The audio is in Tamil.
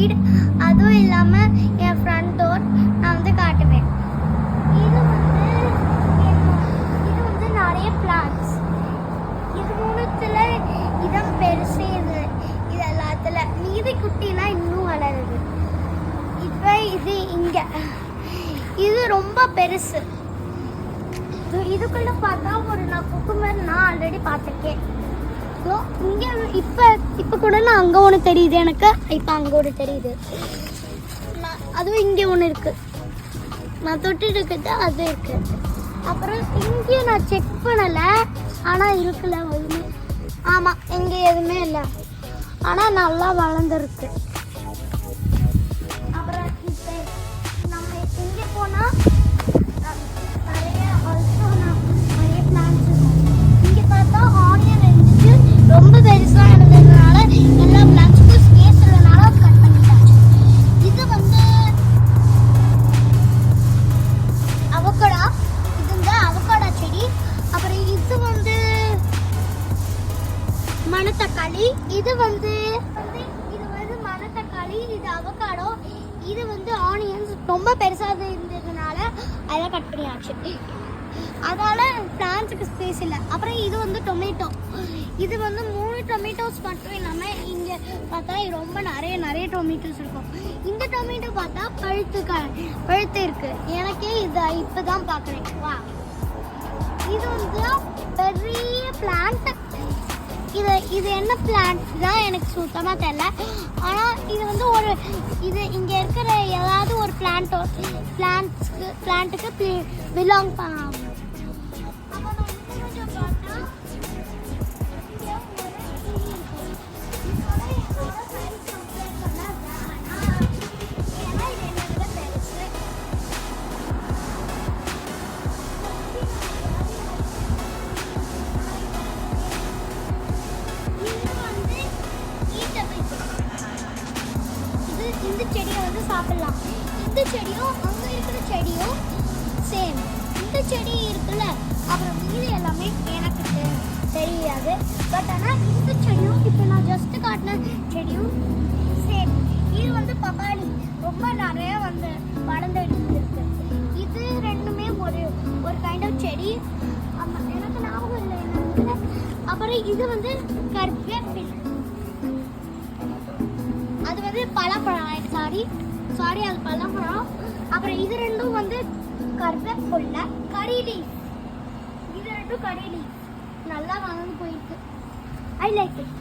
சைடு, அதுவும் இல்லாமல் என் ஃப்ரண்ட் டோர் நான் வந்து காட்டுவேன். இது வந்து நிறைய பிளான்ஸ். இது மூணுத்துல இதான் பெருசு. இது எல்லாத்துல மீதி குட்டினா இன்னும் வளருது. இப்போ இது இங்க இது ரொம்ப பெருசு. இதுக்குள்ள பார்த்தா நான் குக்கும்பர் நான் ஆல்ரெடி பார்த்துருக்கேன். இங்கே இப்போ கூட நான் அங்கே ஒன்று தெரியுது எனக்கு. இப்போ அங்கே ஒன்று தெரியுது. அதுவும் இங்கே ஒன்று இருக்குது. நான் தொட்டுட்டு இருக்கிறது அது இருக்குது. அப்புறம் இங்கேயும் நான் செக் பண்ணலை, ஆனால் இருக்குல்ல எதுவுமே. ஆமாம், இங்கே எதுவுமே இல்லை, ஆனால் நல்லா வளர்ந்துருக்கு. அப்புறம் இப்போ நம்ம இங்கே போனால் நிறைய பிளான்ஸ் இருக்கும். இங்கே பார்த்தா ஆனியன் இருந்துச்சு, ரொம்ப பெருசாக இருந்ததுனால எல்லா பிளான்ஸுக்கும் ஸ்பேஸ் இருந்ததுனால கட் பண்ணிட்டாச்சு. இது வந்து அவகோடா. இது வந்து அவகோடா செடி. அப்புறம் இது வந்து மணத்தக்காளி. இது வந்து மணத்தக்காளி. இது அவகாடோ. இது வந்து ஆனியன்ஸ் ரொம்ப பெருசாக இருந்ததுனால அதை கட் பண்ணியாச்சு. அதனால் பிளான்ஸுக்கு ஸ்பேஸ் இல்லை. அப்புறம் இது வந்து டொமேட்டோ. இது வந்து 3 டொமேட்டோஸ் மட்டும் இல்லாமல் இங்கே பார்த்தா ரொம்ப நிறைய டொமேட்டோஸ் இருக்கும். இந்த டொமேட்டோ பார்த்தா பழுத்து இருக்கு. எனக்கே இது இப்போ தான் பார்க்குறேன். வா, இது வந்து பெரிய பிளான்ட். இது என்ன பிளான்ட் தான் எனக்கு சுத்தமாக தெரியல. ஆனால் இது வந்து இது இங்கே இருக்கிற ஏதாவது ஒரு பிளான்ட்டுக்கு பிலாங் பண்ணாங்க. இந்த செடியை வந்து சாப்பிடலாம். இந்த செடியும் அங்கே இருக்கிற செடியும் சேம். இந்த செடி இருக்குல்ல, அப்புறம் மீது எல்லாமே எனக்கு தெரியாது. பட் ஆனால் இந்த செடியும் இப்போ நான் ஜஸ்ட் காட்டின செடியும் சேம். இது வந்து பப்பாளி ரொம்ப நிறைய வந்து வளர்ந்துட்டு இருக்கு. இது ரெண்டுமே ஒரு கைண்ட் ஆஃப் செடி. எனக்கு ஞாபகம் இல்லை என்ன. அப்புறம் இது வந்து கருவேப்பிலை. அது வந்து பழப்பழம். சாரி அது பழப்பழம். அப்புறம் இது ரெண்டும் வந்து கருவேப்பிலை, கறி லீஃப். இது ரெண்டும் கறி லீஃப் நல்லா வளர்ந்து போயிருக்கு. I like it.